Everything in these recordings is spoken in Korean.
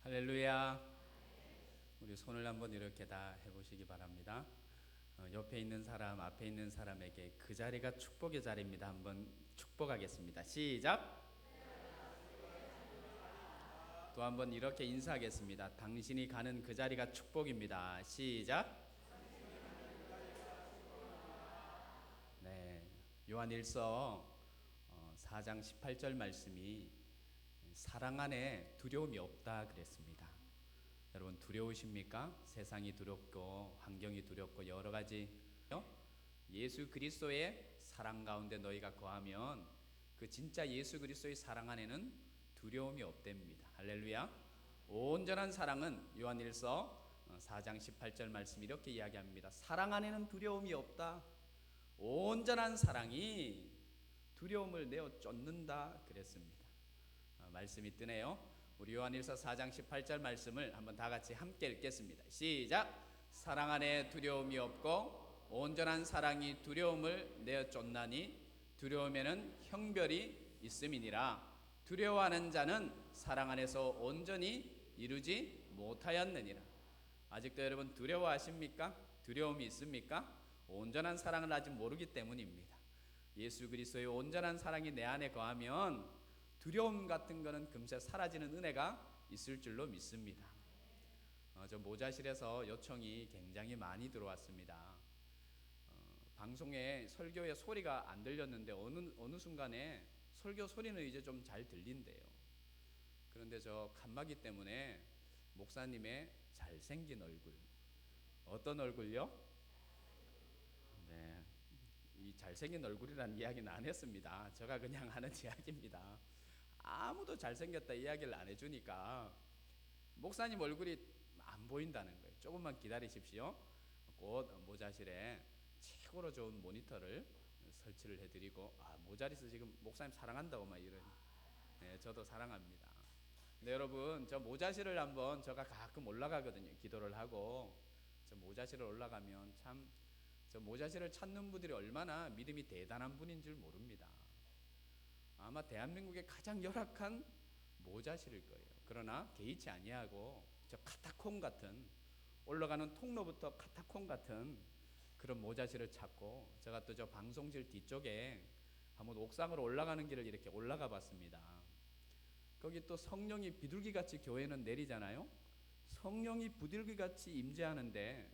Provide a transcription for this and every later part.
할렐루야. 우리 손을 한번 이렇게 다 해보시기 바랍니다. 옆에 있는 사람, 앞에 있는 사람에게 그 자리가 축복의 자리입니다. 한번 축복하겠습니다. 시작. 또 한번 이렇게 인사하겠습니다. 당신이 가는 그 자리가 축복입니다. 시작. 네, 요한일서 4장 18절 말씀이 사랑 안에 두려움이 없다 그랬습니다. 여러분 두려우십니까? 세상이 두렵고 환경이 두렵고 여러 가지 예수 그리스도의 사랑 가운데 너희가 거하면 그 진짜 예수 그리스도의 사랑 안에는 두려움이 없답니다. 할렐루야. 온전한 사랑은 요한일서 4장 18절 말씀 이렇게 이야기합니다. 사랑 안에는 두려움이 없다. 온전한 사랑이 두려움을 내어 쫓는다 그랬습니다. 말씀이 뜨네요. 우리 요한일서 4장 18절 말씀을 한번 다 같이 함께 읽겠습니다. 시작. 사랑 안에 두려움이 없고 온전한 사랑이 두려움을 내어 쫓나니 두려움에는 형별이 있음이니라. 두려워하는 자는 사랑 안에서 온전히 이루지 못하였느니라. 아직도 여러분 두려워하십니까? 두려움이 있습니까? 온전한 사랑을 아직 모르기 때문입니다. 예수 그리스도의 온전한 사랑이 내 안에 거하면 두려움 같은 거는 금세 사라지는 은혜가 있을 줄로 믿습니다. 저 모자실에서 요청이 굉장히 많이 들어왔습니다. 방송에 설교의 소리가 안 들렸는데 어느 순간에 설교 소리는 이제 좀 잘 들린대요. 그런데 저 칸막이 때문에 목사님의 잘생긴 얼굴, 어떤 얼굴요? 네, 이 잘생긴 얼굴이라는 이야기는 안 했습니다. 제가 그냥 하는 이야기입니다. 아무도 잘생겼다 이야기를 안 해주니까 목사님 얼굴이 안 보인다는 거예요. 조금만 기다리십시오. 곧 모자실에 최고로 좋은 모니터를 설치를 해드리고, 모자리에서 지금 목사님 사랑한다고 막 이런. 네, 저도 사랑합니다. 근데 여러분 저 모자실을 한번 제가 가끔 올라가거든요. 기도를 하고 저 모자실을 올라가면 참 저 모자실을 찾는 분들이 얼마나 믿음이 대단한 분인 줄 모릅니다. 아마 대한민국의 가장 열악한 모자실일 거예요. 그러나 개의치 아니하고 저 카타콤 같은, 올라가는 통로부터 카타콤 같은 그런 모자실을 찾고, 제가 또 저 방송실 뒤쪽에 한번 옥상으로 올라가는 길을 이렇게 올라가 봤습니다. 거기 또 성령이 비둘기같이 교회는 내리잖아요. 성령이 비둘기같이 임재하는데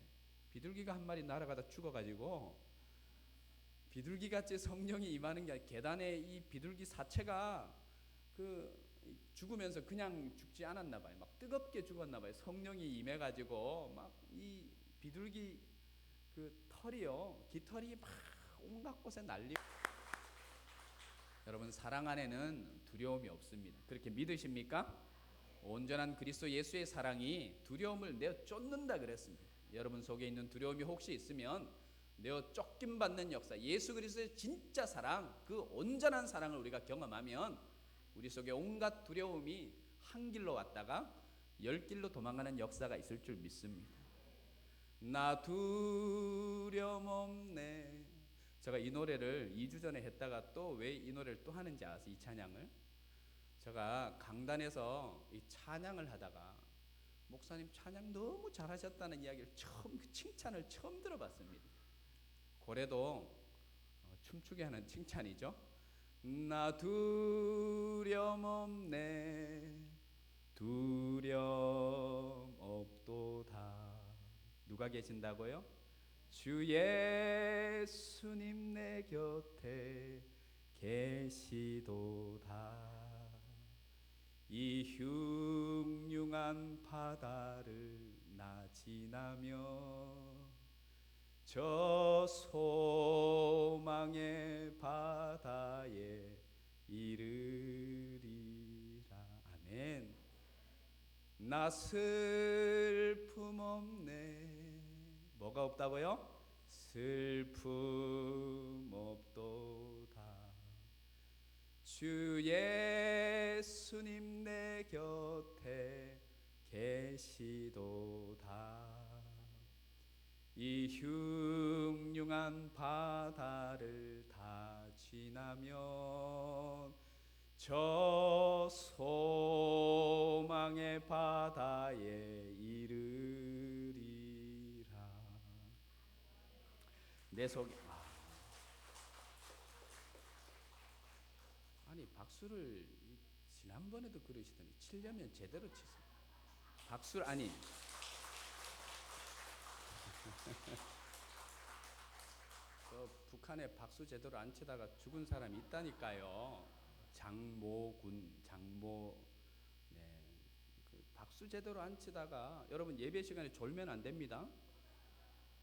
비둘기가 한 마리 날아가다 죽어가지고, 비둘기같이 성령이 임하는 게 아니라 계단에 이 비둘기 사체가 죽으면서 그냥 죽지 않았나 봐요. 막 뜨겁게 죽었나 봐요. 성령이 임해가지고 막 이 비둘기 털이요, 깃털이 막 온갖 곳에 날리고. 여러분 사랑 안에는 두려움이 없습니다. 그렇게 믿으십니까? 온전한 그리스도 예수의 사랑이 두려움을 내어 쫓는다 그랬습니다. 여러분 속에 있는 두려움이 혹시 있으면 내어 쫓김받는 역사, 예수 그리스도의 진짜 사랑, 그 온전한 사랑을 우리가 경험하면 우리 속에 온갖 두려움이 한 길로 왔다가 열 길로 도망가는 역사가 있을 줄 믿습니다. 나 두려움 없네. 제가 이 노래를 2주 전에 했다가 또 왜 이 노래를 또 하는지 아세요? 이 찬양을 제가 강단에서 이 찬양을 하다가 목사님 찬양 너무 잘하셨다는 이야기를 칭찬을 처음 들어봤습니다. 고래도 춤추게 하는 칭찬이죠. 나 두려움 없네, 두려움 없도다. 누가 계신다고요? 주 예수님 내 곁에 계시도다. 이 흉흉한 바다를 나 지나며 저 소망의 바다에 이르리라. 아멘. 나 슬픔 없네. 뭐가 없다고요? 슬픔 없도다. 주 예수님 내 곁에 계시도다. 이 흉흉한 바다를 다 지나면 저 소망의 바다 내 속에 아니 박수를 지난번에도 그러시더니 치려면 제대로 치세요. 박수를 아니 북한에 박수 제대로 안 치다가 죽은 사람이 있다니까요. 장모 네, 그 박수 제대로 안 치다가 여러분 예배 시간에 졸면 안 됩니다.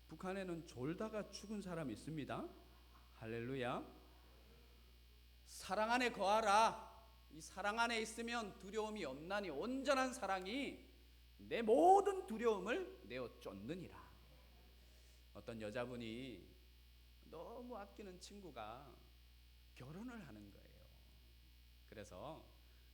북한에는 졸다가 죽은 사람이 있습니다. 할렐루야. 사랑 안에 거하라. 이 사랑 안에 있으면 두려움이 없나니 온전한 사랑이 내 모든 두려움을 내어 쫓느니라. 어떤 여자분이 너무 아끼는 친구가 결혼을 하는 거예요. 그래서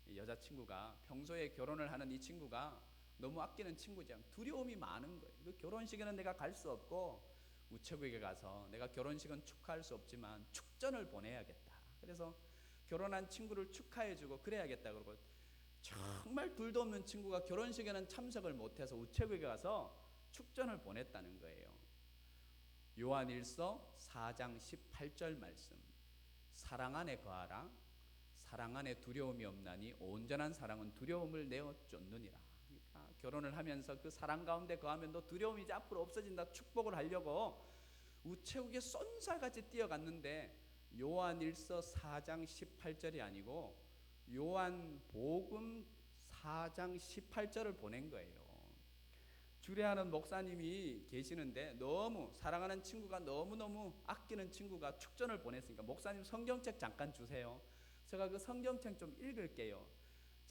이 여자친구가 평소에 결혼을 하는 이 친구가 너무 아끼는 친구지만 두려움이 많은 거예요. 그 결혼식에는 내가 갈 수 없고 우체국에 가서 내가 결혼식은 축하할 수 없지만 축전을 보내야겠다. 그래서 결혼한 친구를 축하해주고 그래야겠다. 그러고 정말 둘도 없는 친구가 결혼식에는 참석을 못해서 우체국에 가서 축전을 보냈다는 거예요. 요한일서 4장 18절 말씀, 사랑 안에 거하라. 사랑 안에 두려움이 없나니 온전한 사랑은 두려움을 내어 쫓느니라. 그러니까 결혼을 하면서 그 사랑 가운데 거하면 너 두려움이 이제 앞으로 없어진다. 축복을 하려고 우체국에 쏜살같이 뛰어갔는데 요한일서 4장 18절이 아니고 요한복음 4장 18절을 보낸 거예요. 주례하는 목사님이 계시는데 너무 사랑하는 친구가 너무너무 아끼는 친구가 축전을 보냈으니까 목사님 성경책 잠깐 주세요. 제가 그 성경책 좀 읽을게요.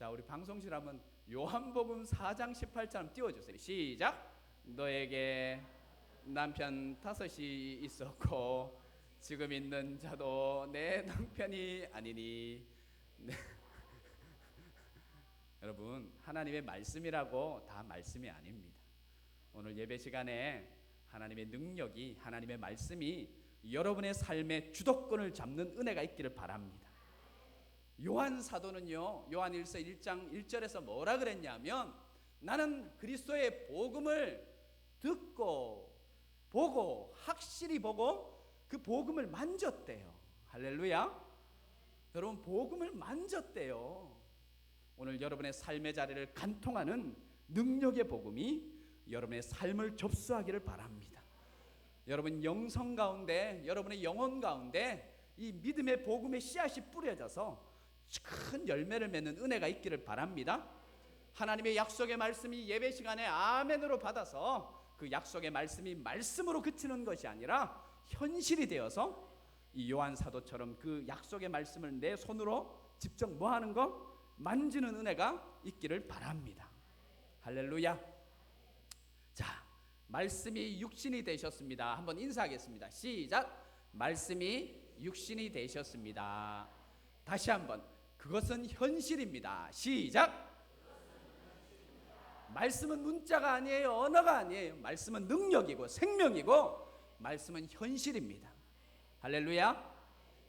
자, 우리 방송실 한번 요한복음 4장 18절 한번 띄워주세요. 시작. 너에게 남편 5이 있었고 지금 있는 자도 내 남편이 아니니. 네. 여러분 하나님의 말씀이라고 다 말씀이 아닙니다. 오늘 예배 시간에 하나님의 능력이 하나님의 말씀이 여러분의 삶의 주도권을 잡는 은혜가 있기를 바랍니다. 요한 사도는요 요한일서 1장 1절에서 뭐라 그랬냐면 나는 그리스도의 복음을 듣고 보고 확실히 보고 그 복음을 만졌대요. 할렐루야. 여러분 복음을 만졌대요. 오늘 여러분의 삶의 자리를 간통하는 능력의 복음이 여러분의 삶을 접수하기를 바랍니다. 여러분 영성 가운데 여러분의 영혼 가운데 이 믿음의 복음의 씨앗이 뿌려져서 큰 열매를 맺는 은혜가 있기를 바랍니다. 하나님의 약속의 말씀이 예배 시간에 아멘으로 받아서 그 약속의 말씀이 말씀으로 그치는 것이 아니라 현실이 되어서 이 요한 사도처럼 그 약속의 말씀을 내 손으로 직접 뭐하는 거? 만지는 은혜가 있기를 바랍니다. 할렐루야. 자, 말씀이 육신이 되셨습니다. 한번 인사하겠습니다. 시작. 말씀이 육신이 되셨습니다. 다시 한번. 그것은 현실입니다. 시작. 말씀은 문자가 아니에요. 언어가 아니에요. 말씀은 능력이고 생명이고 말씀은 현실입니다. 할렐루야.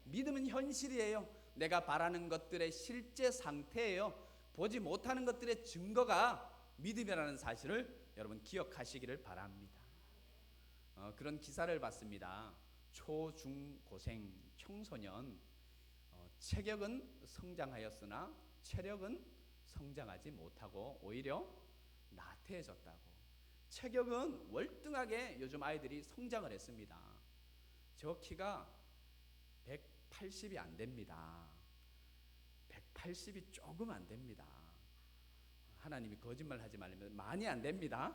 믿음은 현실이에요. 내가 바라는 것들의 실제 상태예요. 보지 못하는 것들의 증거가 믿음이라는 사실을 여러분 기억하시기를 바랍니다. 그런 기사를 봤습니다. 초중고생 청소년 체격은 성장하였으나 체력은 성장하지 못하고 오히려 나태해졌다고. 체격은 월등하게 요즘 아이들이 성장을 했습니다. 저 키가 180이 안 됩니다. 180이 조금 안 됩니다. 하나님이 거짓말 하지 말면 많이 안 됩니다.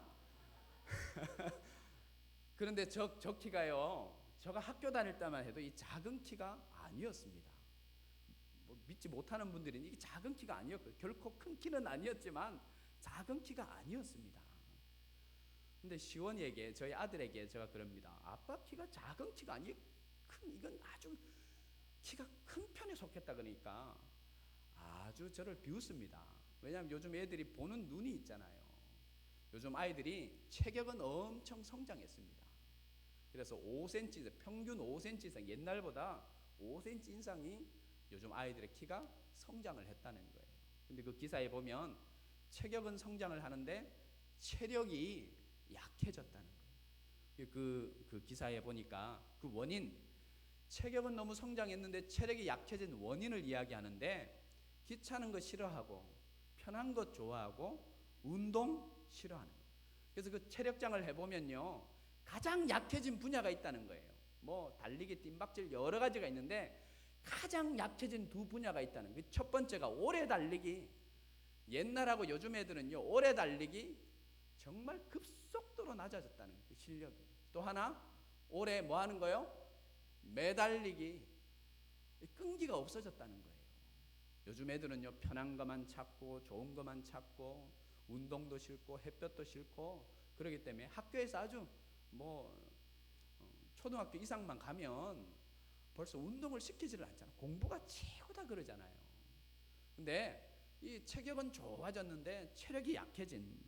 그런데 저 키가요, 제가 학교 다닐 때만 해도 이 작은 키가 아니었습니다. 믿지 못하는 분들은 이게 작은 키가 아니었고 결코 큰 키는 아니었지만 작은 키가 아니었습니다. 근데 시원이에게 저희 아들에게 제가 그럽니다. 아빠 키가 작은 키가 아니 큰 이건 아주 키가 큰 편에 속했다 그러니까 아주 저를 비웃습니다. 왜냐하면 요즘 애들이 보는 눈이 있잖아요. 요즘 아이들이 체격은 엄청 성장했습니다. 그래서 5cm 평균 5cm 이상 옛날보다 5cm 인상이 요즘 아이들의 키가 성장을 했다는 거예요. 근데 그 기사에 보면 체격은 성장을 하는데 체력이 약해졌다는 거예요. 그 기사에 보니까 그 원인, 체격은 너무 성장했는데 체력이 약해진 원인을 이야기하는데 귀찮은 거 싫어하고 편한 것 좋아하고 운동 싫어하는 거예요. 그래서 그 체력장을 해보면요, 가장 약해진 분야가 있다는 거예요. 뭐 달리기, 뜀박질 여러 가지가 있는데 가장 약해진 두 분야가 있다는 거예요. 첫 번째가 오래 달리기. 옛날하고 요즘 애들은요, 오래 달리기 정말 급속도로 낮아졌다는 그 실력이. 또 하나, 오래 뭐 하는 거요? 매달리기. 끈기가 없어졌다는 거예요. 요즘 애들은요, 편한 것만 찾고 좋은 것만 찾고 운동도 싫고 햇볕도 싫고 그러기 때문에 학교에서 아주 뭐 초등학교 이상만 가면 벌써 운동을 시키지를 않잖아요. 공부가 최고다 그러잖아요. 근데 이 체격은 좋아졌는데 체력이 약해진.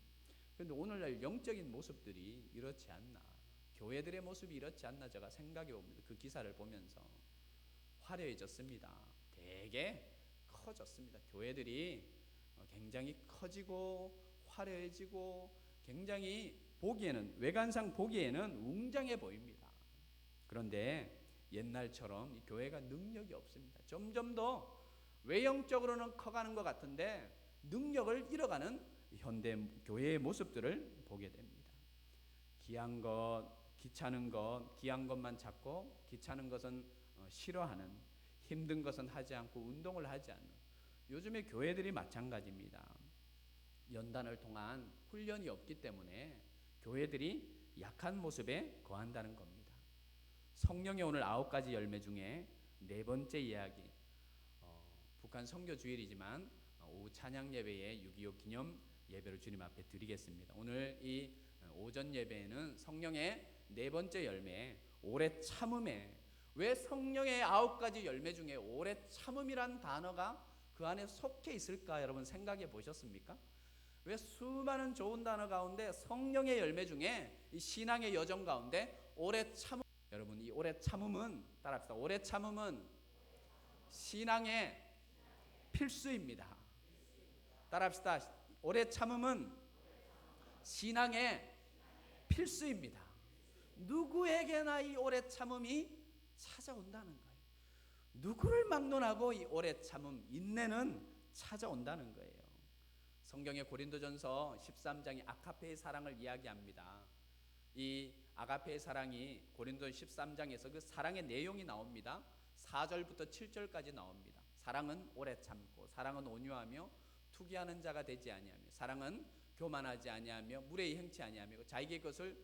그런데 오늘날 영적인 모습들이 이렇지 않나, 교회들의 모습이 이렇지 않나 제가 생각해 봅니다. 그 기사를 보면서 화려해졌습니다. 되게 커졌습니다. 교회들이 굉장히 커지고 화려해지고 굉장히 보기에는, 외관상 보기에는 웅장해 보입니다. 그런데 옛날처럼 이 교회가 능력이 없습니다. 점점 더 외형적으로는 커가는 것 같은데 능력을 잃어가는 현대 교회의 모습들을 보게 됩니다. 귀한 것, 귀찮은 것, 귀한 것만 찾고 귀찮은 것은 싫어하는, 힘든 것은 하지 않고 운동을 하지 않는 요즘의 교회들이 마찬가지입니다. 연단을 통한 훈련이 없기 때문에 교회들이 약한 모습에 거한다는 겁니다. 성령의 오늘 9가지 열매 중에 네 번째 이야기, 북한 선교 주일이지만 오후 찬양 예배에 6.25 기념 예배를 주님 앞에 드리겠습니다. 오늘 이 오전 예배에는 성령의 네 번째 열매, 오래 참음에, 왜 성령의 9가지 열매 중에 오래 참음이란 단어가 그 안에 속해 있을까 여러분 생각해 보셨습니까? 왜 수많은 좋은 단어 가운데 성령의 열매 중에 이 신앙의 여정 가운데 오래 참음, 여러분 이 오래 참음은 따라합시다. 오래 참음은 신앙의 필수입니다. 따라합시다. 오래 참음은 신앙의 필수입니다. 누구에게나 이 오래 참음이 찾아온다는 거예요. 누구를 막론하고 이 오래 참음, 인내는 찾아온다는 거예요. 성경의 고린도전서 13장이 아가페의 사랑을 이야기합니다. 이 아가페의 사랑이 고린도 13장에서 그 사랑의 내용이 나옵니다. 4절부터 7절까지 나옵니다. 사랑은 오래 참고, 사랑은 온유하며 투기하는 자가 되지 아니하며, 사랑은 교만하지 아니하며 무례히 행치 아니하며 자기의 것을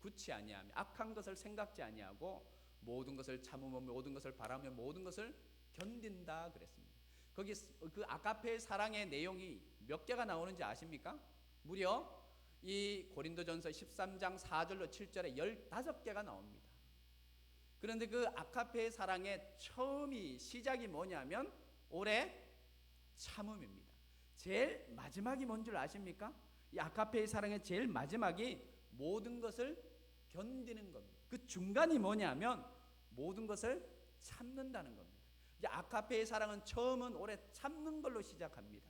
굳지 아니하며 악한 것을 생각지 아니하고 모든 것을 참으며 모든 것을 바라며 모든 것을 견딘다 그랬습니다. 거기 그 아가페의 사랑의 내용이 몇 개가 나오는지 아십니까? 무려 이 고린도전서 13장 4절로 7절에 15개가 나옵니다. 그런데 그 아가페의 사랑의 처음이, 시작이 뭐냐면 오래 참음입니다. 제일 마지막이 뭔 줄 아십니까? 이 아가페의 사랑의 제일 마지막이 모든 것을 견디는 겁니다. 그 중간이 뭐냐면 모든 것을 참는다는 겁니다. 이제 아가페의 사랑은 처음은 오래 참는 걸로 시작합니다.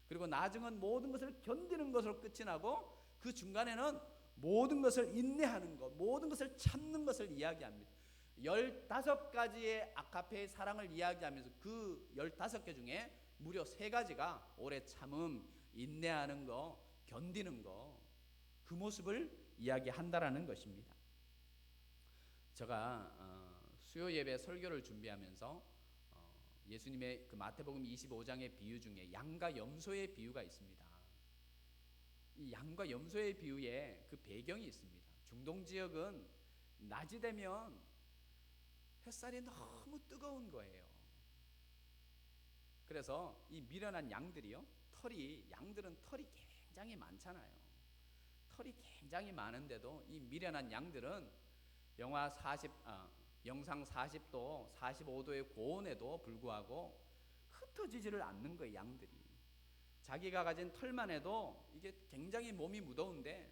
그리고 나중은 모든 것을 견디는 것으로 끝이 나고 그 중간에는 모든 것을 인내하는 것, 모든 것을 참는 것을 이야기합니다. 15가지의 아가페의 사랑을 이야기하면서 그 15개 중에 무려 3가지가 오래 참음, 인내하는 거, 견디는 거, 그 모습을 이야기한다라는 것입니다. 제가 수요 예배 설교를 준비하면서 예수님의 그 마태복음 25장의 비유 중에 양과 염소의 비유가 있습니다. 이 양과 염소의 비유에 그 배경이 있습니다. 중동 지역은 낮이 되면 햇살이 너무 뜨거운 거예요. 그래서 이 미련한 양들이요, 양들은 털이 굉장히 많잖아요. 털이 굉장히 많은데도 이 미련한 양들은 영상 40도, 45도의 고온에도 불구하고 흩어지지를 않는 거예요. 양들이 자기가 가진 털만 해도 이게 굉장히 몸이 무더운데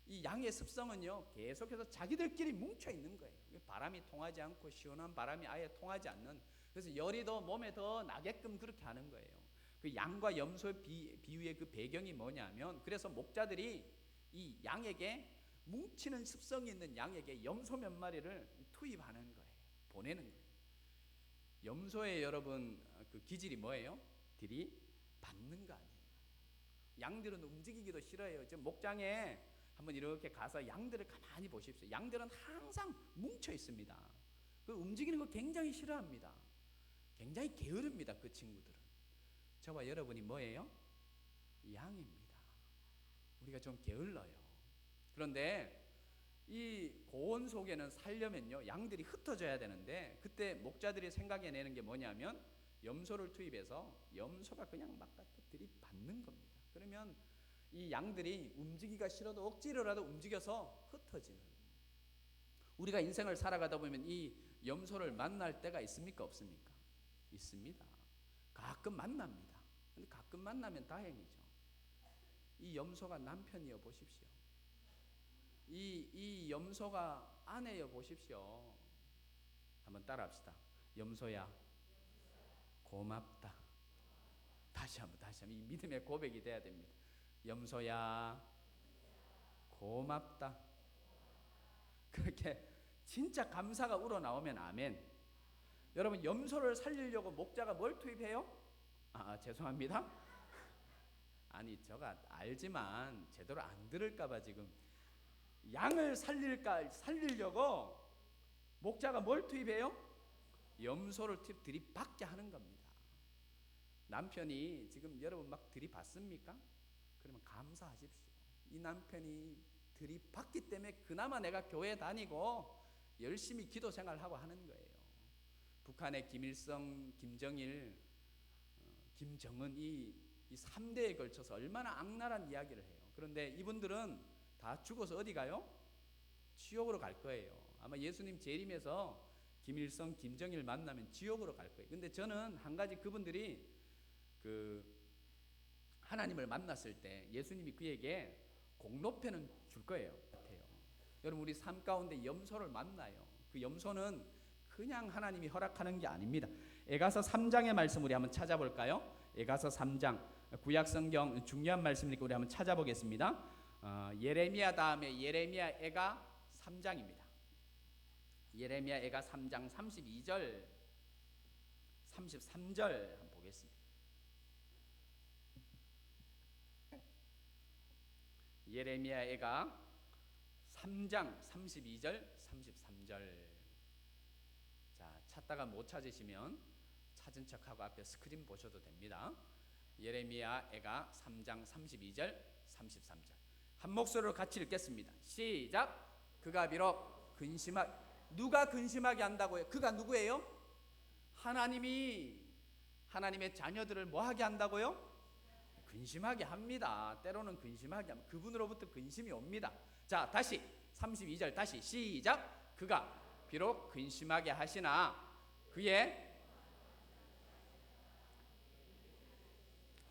이 양의 습성은요, 계속해서 자기들끼리 뭉쳐 있는 거예요. 바람이 통하지 않고 시원한 바람이 아예 통하지 않는, 그래서 열이 더 몸에 더 나게끔 그렇게 하는 거예요. 그 양과 염소 비유의 그 배경이 뭐냐면, 그래서 목자들이 이 양에게 뭉치는 습성이 있는 양에게 염소 몇 마리를 투입하는 거예요. 보내는 거예요. 염소의 여러분 그 기질이 뭐예요? 들이받는 거 아니에요. 양들은 움직이기도 싫어해요. 지금 목장에 한번 이렇게 가서 양들을 가만히 보십시오. 양들은 항상 뭉쳐 있습니다. 그 움직이는 거 굉장히 싫어합니다. 굉장히 게으릅니다. 그 친구들은. 저와 여러분이 뭐예요? 양입니다. 우리가 좀 게을러요. 그런데 이 고원 속에는 살려면요, 양들이 흩어져야 되는데, 그때 목자들이 생각해내는 게 뭐냐면 염소를 투입해서 염소가 그냥 막 들이받는 겁니다. 그러면 이 양들이 움직이기가 싫어도 억지로라도 움직여서 흩어지는. 우리가 인생을 살아가다 보면 이 염소를 만날 때가 있습니까? 없습니까? 있습니다. 가끔 만납니다. 근데 가끔 만나면 다행이죠. 이 염소가 남편이여 보십시오. 이 염소가 아내여 보십시오. 한번 따라합시다. 염소야, 고맙다. 다시 한번 이 믿음의 고백이 돼야 됩니다. 염소야, 고맙다. 그렇게 진짜 감사가 우러나오면 아멘. 여러분, 염소를 살리려고 목자가 뭘 투입해요? 죄송합니다. 아니, 제가 알지만 제대로 안 들을까봐 지금 양을 살리려고 목자가 뭘 투입해요? 염소를 들이받게 하는 겁니다. 남편이 지금 여러분 막 들이받습니까? 그러면 감사하십시오. 이 남편이 들이받기 때문에 그나마 내가 교회 다니고 열심히 기도 생활하고 하는 거예요. 북한의 김일성, 김정일, 김정은 이 3대에 걸쳐서 얼마나 악랄한 이야기를 해요. 그런데 이분들은 다 죽어서 어디 가요? 지옥으로 갈 거예요. 아마 예수님 재림에서 김일성, 김정일 만나면 지옥으로 갈 거예요. 근데 저는 한 가지, 그분들이 하나님을 만났을 때 예수님이 그에게 공로패는 줄 거예요. 여러분, 우리 삶 가운데 염소를 만나요. 그 염소는 그냥 하나님이 허락하는 게 아닙니다. 에가서 3장의 말씀 우리 한번 찾아볼까요? 에가서 3장, 구약성경 중요한 말씀이니까 우리 한번 찾아보겠습니다. 예레미야 다음에 예레미야 에가 3장입니다. 예레미야 에가 3장 32절 33절 한번 보겠습니다. 예레미야 에가 3장 32절 33절. 자, 찾다가 못 찾으시면 찾은 척하고 앞에 스크린 보셔도 됩니다. 예레미야 에가 3장 32절 33절 한 목소리로 같이 읽겠습니다. 시작. 그가 비록 누가 근심하게 한다고요? 그가 누구예요? 하나님이 하나님의 자녀들을 뭐하게 한다고요? 근심하게 합니다. 때로는 근심하게 합니다. 그분으로부터 근심이 옵니다. 자, 다시 32절 다시 시작. 그가 비록 근심하게 하시나 그의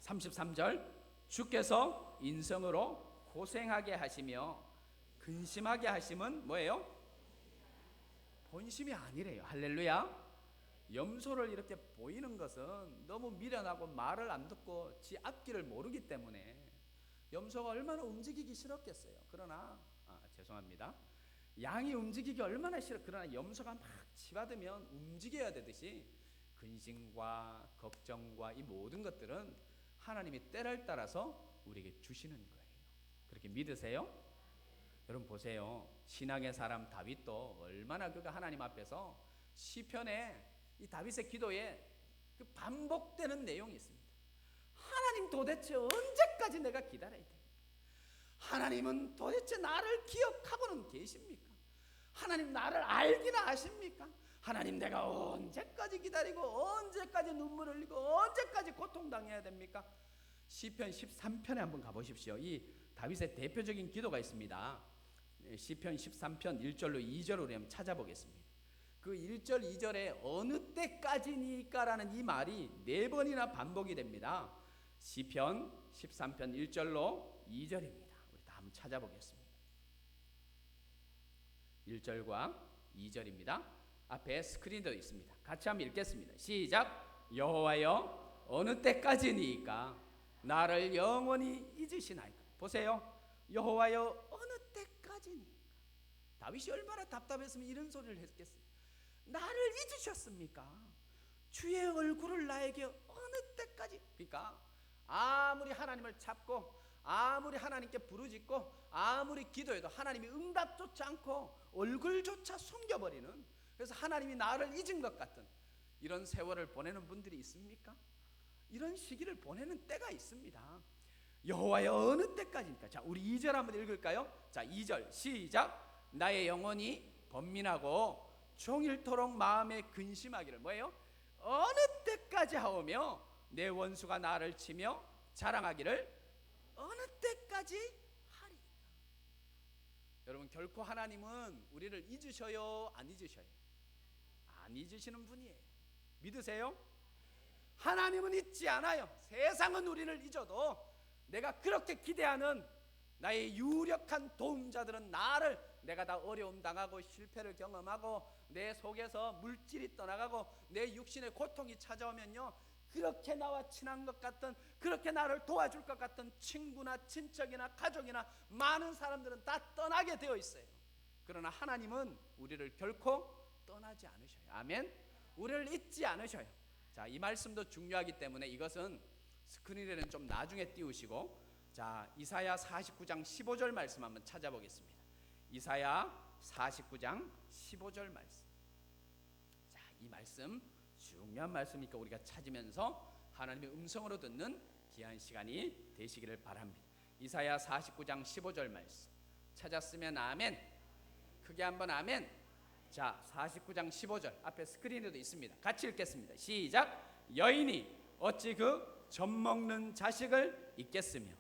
33절 주께서 인성으로 고생하게 하시며 근심하게 하심은 뭐예요? 본심이 아니래요. 할렐루야. 염소를 이렇게 보이는 것은 너무 미련하고 말을 안 듣고 지 앞길을 모르기 때문에 염소가 얼마나 움직이기 싫었겠어요. 그러나 죄송합니다. 양이 움직이기 얼마나 싫어. 그러나 염소가 막 치받으면 움직여야 되듯이 근심과 걱정과 이 모든 것들은 하나님이 때를 따라서 우리에게 주시는 거예요. 그렇게 믿으세요? 여러분 보세요. 신앙의 사람 다윗도 얼마나 그가 하나님 앞에서 시편에 이 다윗의 기도에 그 반복되는 내용이 있습니다. 하나님 도대체 언제까지 내가 기다려야 돼? 하나님은 도대체 나를 기억하고는 계십니까? 하나님 나를 알기나 아십니까? 하나님 내가 언제까지 기다리고 언제까지 눈물 흘리고 언제까지 고통당해야 됩니까? 시편 13편에 한번 가보십시오. 이 다윗의 대표적인 기도가 있습니다. 시편 13편 1절로 2절로 우리 한번 찾아보겠습니다. 그 1절 2절에 어느 때까지니까 라는 이 말이 4번이나 반복이 됩니다. 시편 13편 1절로 2절입니다. 우리 다 한번 찾아보겠습니다. 1절과 2절입니다. 앞에 스크린도 있습니다. 같이 한번 읽겠습니다. 시작. 여호와여 어느 때까지니까 나를 영원히 잊으시나이까. 보세요. 여호와여 어느 때까지 때까지니까. 다윗이 얼마나 답답했으면 이런 소리를 했겠어요. 나를 잊으셨습니까? 주의 얼굴을 나에게 어느 때까지. 그러니까 아무리 하나님을 찾고 아무리 하나님께 부르짖고 아무리 기도해도 하나님이 응답조차 않고 얼굴조차 숨겨버리는, 그래서 하나님이 나를 잊은 것 같은 이런 세월을 보내는 분들이 있습니까? 이런 시기를 보내는 때가 있습니다. 여호와여 어느 때까지입니까? 자, 우리 2절 한번 읽을까요? 자, 2절 시작. 나의 영혼이 번민하고 종일토록 마음에 근심하기를. 뭐예요? 어느 때까지 하오며 내 원수가 나를 치며 자랑하기를 어느 때까지 하리까. 여러분, 결코 하나님은 우리를 잊으셔요, 안 잊으셔요? 안 잊으시는 분이에요. 믿으세요? 하나님은 잊지 않아요. 세상은 우리를 잊어도 내가 그렇게 기대하는 나의 유력한 도움자들은 나를, 내가 다 어려움 당하고 실패를 경험하고 내 속에서 물질이 떠나가고 내 육신의 고통이 찾아오면요, 그렇게 나와 친한 것 같은, 그렇게 나를 도와줄 것 같은 친구나 친척이나 가족이나 많은 사람들은 다 떠나게 되어 있어요. 그러나 하나님은 우리를 결코 떠나지 않으셔요. 아멘. 우리를 잊지 않으셔요. 자, 이 말씀도 중요하기 때문에 이것은 스크린에는 좀 나중에 띄우시고, 자, 이사야 49장 15절 말씀 한번 찾아보겠습니다. 이사야 49장 15절 말씀. 자, 이 말씀 중요한 말씀이니까 우리가 찾으면서 하나님의 음성으로 듣는 귀한 시간이 되시기를 바랍니다. 이사야 49장 15절 말씀 찾았으면 아멘. 크게 한번 아멘. 자, 49장 15절 앞에 스크린에도 있습니다. 같이 읽겠습니다. 시작. 여인이 어찌 그 젖먹는 자식을 잊겠으며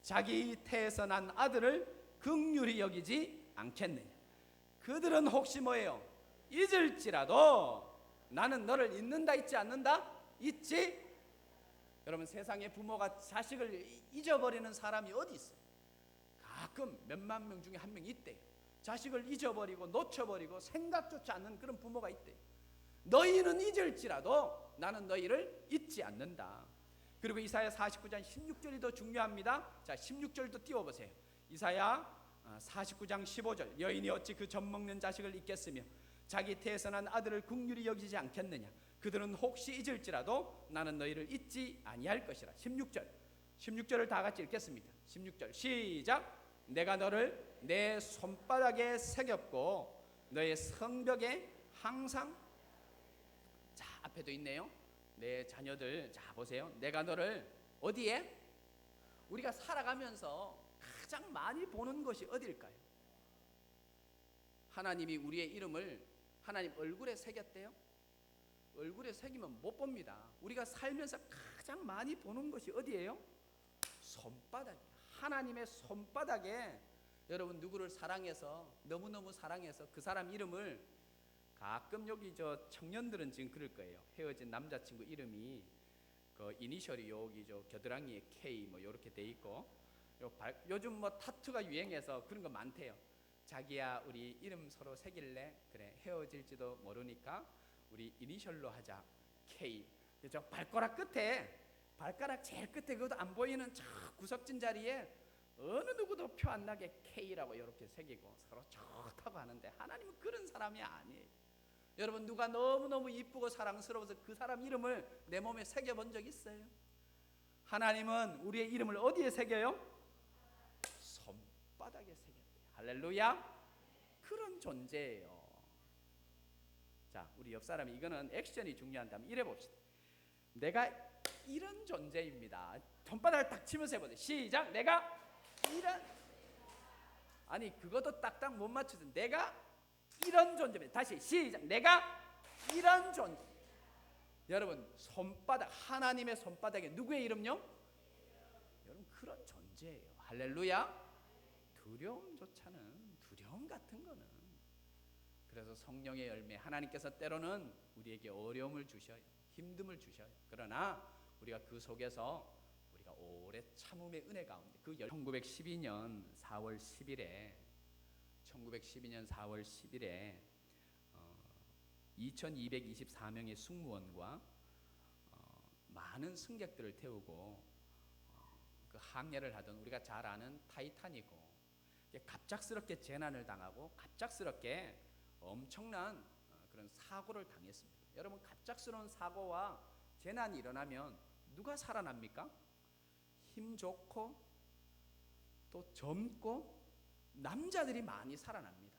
자기 태에서 난 아들을 긍휼히 여기지 않겠느냐. 그들은 혹시 뭐예요? 잊을지라도 나는 너를 잊는다, 잊지 않는다? 잊지. 여러분, 세상에 부모가 자식을 잊어버리는 사람이 어디 있어요? 가끔 몇만 명 중에 한 명 있대요. 자식을 잊어버리고 놓쳐버리고 생각조차 않는 그런 부모가 있대요. 너희는 잊을지라도 나는 너희를 잊지 않는다. 그리고 이사야 49장 16절이 더 중요합니다. 자, 16절도 띄워보세요. 이사야 49장 15절. 여인이 어찌 그 젖먹는 자식을 잊겠으며 자기 태에서 난 아들을 긍휼히 여기지 않겠느냐. 그들은 혹시 잊을지라도 나는 너희를 잊지 아니할 것이라. 16절을 다 같이 읽겠습니다. 16절 시작. 내가 너를 내 손바닥에 새겼고 너의 성벽에 항상. 자, 앞에도 있네요. 내 자녀들, 자 보세요. 내가 너를 어디에? 우리가 살아가면서 가장 많이 보는 것이 어디일까요? 하나님이 우리의 이름을 하나님 얼굴에 새겼대요. 얼굴에 새기면 못 봅니다. 우리가 살면서 가장 많이 보는 것이 어디예요? 손바닥이에요. 하나님의 손바닥에 여러분 누구를 사랑해서, 너무너무 사랑해서 그 사람 이름을, 가끔 여기 저 청년들은 지금 그럴 거예요. 헤어진 남자친구 이름이 그 이니셜이 여기 저 겨드랑이에 K 뭐 이렇게 돼 있고, 요즘 뭐 타투가 유행해서 그런 거 많대요. 자기야 우리 이름 서로 새길래? 그래, 헤어질지도 모르니까 우리 이니셜로 하자, K. 저 발가락 끝에, 발가락 제일 끝에 그것도 안 보이는 저 구석진 자리에 어느 누구도 표 안 나게 K라고 이렇게 새기고 서로 좋다고 하는데 하나님은 그런 사람이 아니에요. 여러분, 누가 너무너무 이쁘고 사랑스러워서 그 사람 이름을 내 몸에 새겨본 적 있어요? 하나님은 우리의 이름을 어디에 새겨요? 손바닥에 새겼대요. 할렐루야. 그런 존재예요. 자, 우리 옆 사람이, 이거는 액션이 중요한다면 이래 봅시다. 내가 이런 존재입니다. 손바닥을 딱 치면서 해보세요. 시작. 내가 이런, 아니 그것도 딱딱 못 맞추든 내가 이런 존재입니다. 다시 시작. 내가 이런 존재. 여러분, 손바닥, 하나님의 손바닥에 누구의 이름요? 여러분, 그런 존재예요. 할렐루야. 두려움조차는, 두려움 같은 거는. 그래서 성령의 열매, 하나님께서 때로는 우리에게 어려움을 주셔요. 힘듦을 주셔요. 그러나 우리가 그 속에서 우리가 오래 참음의 은혜 가운데, 그 1912년 4월 10일에 2224명의 승무원과 많은 승객들을 태우고 그 항해를 하던, 우리가 잘 아는 타이타닉호, 갑작스럽게 재난을 당하고 갑작스럽게 엄청난 그런 사고를 당했습니다. 여러분, 갑작스러운 사고와 재난이 일어나면 누가 살아납니까? 힘 좋고 또 젊고 남자들이 많이 살아납니다.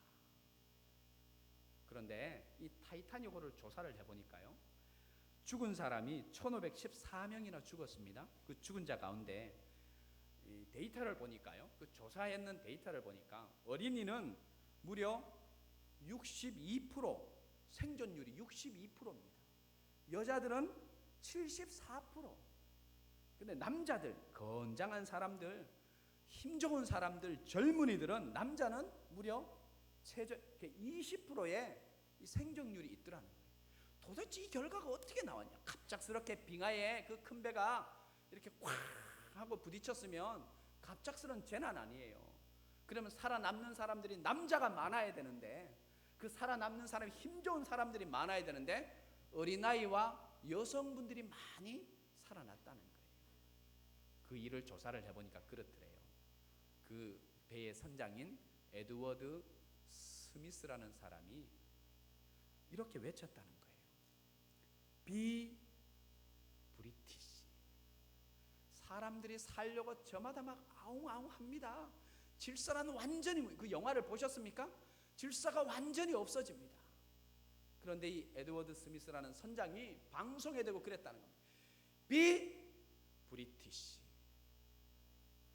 그런데 이 타이타닉호를 조사를 해보니까요, 죽은 사람이 1514명이나 죽었습니다. 그 죽은 자 가운데 이 데이터를 보니까요, 그 조사했는 데이터를 보니까 어린이는 무려 62%, 생존율이 62%입니다. 여자들은 74%. 근데 남자들, 건장한 사람들, 힘 좋은 사람들, 젊은이들은 남자는 무려 20%의 생존율이 있더라는 거예요. 도대체 이 결과가 어떻게 나왔냐? 갑작스럽게 빙하에 그 큰 배가 이렇게 꽉 하고 부딪혔으면 갑작스러운 재난 아니에요. 그러면 살아남는 사람들이 남자가 많아야 되는데, 그 살아남는 사람이 힘 좋은 사람들이 많아야 되는데 어린아이와 여성분들이 많이 살아났다는 거예요. 그 일을 조사를 해보니까 그렇더래요. 그 배의 선장인 에드워드 스미스라는 사람이 이렇게 외쳤다는 거예요. 비 브리티시. 사람들이 살려고 저마다 막 아웅아웅 합니다. 질서는 완전히, 그 영화를 보셨습니까? 질서가 완전히 없어집니다. 그런데 이 에드워드 스미스라는 선장이 방송에 대고 그랬다는 겁니다. 비 브리티시.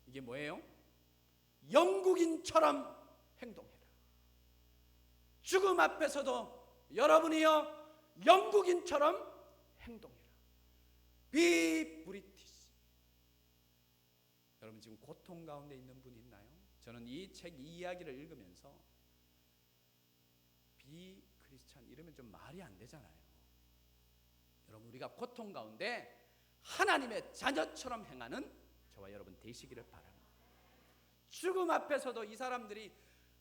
이게 뭐예요? 영국인처럼 행동해라. 죽음 앞에서도 여러분이요, 영국인처럼 행동해라. 비 브리티시. 여러분 지금 고통 가운데 있는 분이 있나요? 저는 이 책, 이 이야기를 읽으면서 비 크리스찬 이러면 좀 말이 안 되잖아요. 여러분, 우리가 고통 가운데 하나님의 자녀처럼 행하는 저와 여러분 되시기를 바랍니다. 죽음 앞에서도 이 사람들이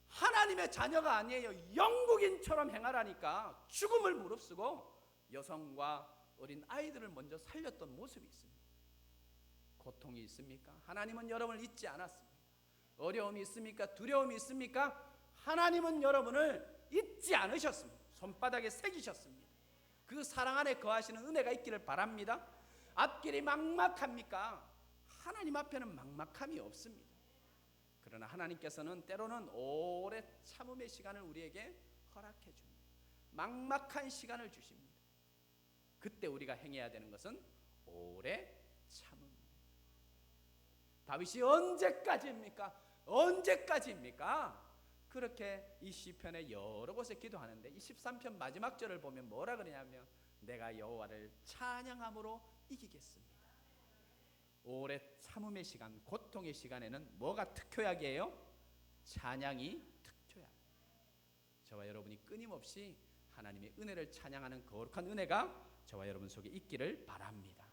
하나님의 자녀가 아니에요, 영국인처럼 행하라니까 죽음을 무릅쓰고 여성과 어린 아이들을 먼저 살렸던 모습이 있습니다. 고통이 있습니까? 하나님은 여러분을 잊지 않았습니다. 어려움이 있습니까? 두려움이 있습니까? 하나님은 여러분을 잊지 않으셨습니다. 손바닥에 새기셨습니다. 그 사랑 안에 거하시는 은혜가 있기를 바랍니다. 앞길이 막막합니까? 하나님 앞에는 막막함이 없습니다. 그러나 하나님께서는 때로는 오래 참음의 시간을 우리에게 허락해 줍니다. 막막한 시간을 주십니다. 그때 우리가 행해야 되는 것은 오래 참음입니다. 다윗이 언제까지입니까? 언제까지입니까? 그렇게 이 시편의 여러 곳에 기도하는데, 이 13편 마지막 절을 보면 뭐라 그러냐면, 내가 여호와를 찬양함으로 이기겠습니다. 오래 참음의 시간, 고통의 시간에는 뭐가 특효약이에요? 찬양이 특효약. 저와 여러분이 끊임없이 하나님의 은혜를 찬양하는 거룩한 은혜가 저와 여러분 속에 있기를 바랍니다.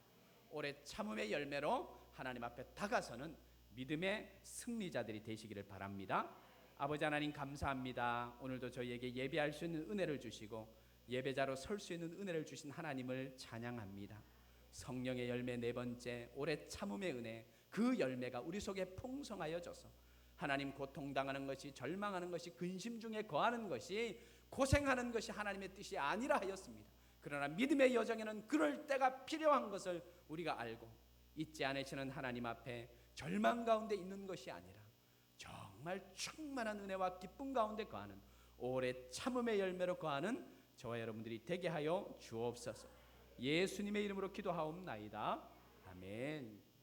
오래 참음의 열매로 하나님 앞에 다가서는 믿음의 승리자들이 되시기를 바랍니다. 아버지 하나님, 감사합니다. 오늘도 저희에게 예배할 수 있는 은혜를 주시고 예배자로 설 수 있는 은혜를 주신 하나님을 찬양합니다. 성령의 열매 네 번째, 오래 참음의 은혜, 그 열매가 우리 속에 풍성하여져서 하나님, 고통당하는 것이, 절망하는 것이, 근심 중에 거하는 것이, 고생하는 것이 하나님의 뜻이 아니라 하였습니다. 그러나 믿음의 여정에는 그럴 때가 필요한 것을 우리가 알고, 잊지 않으시는 하나님 앞에 절망 가운데 있는 것이 아니라 정말 충만한 은혜와 기쁨 가운데 거하는, 오래 참음의 열매로 거하는 저와 여러분들이 되게 하여 주옵소서. 예수님의 이름으로 기도하옵나이다. 아멘.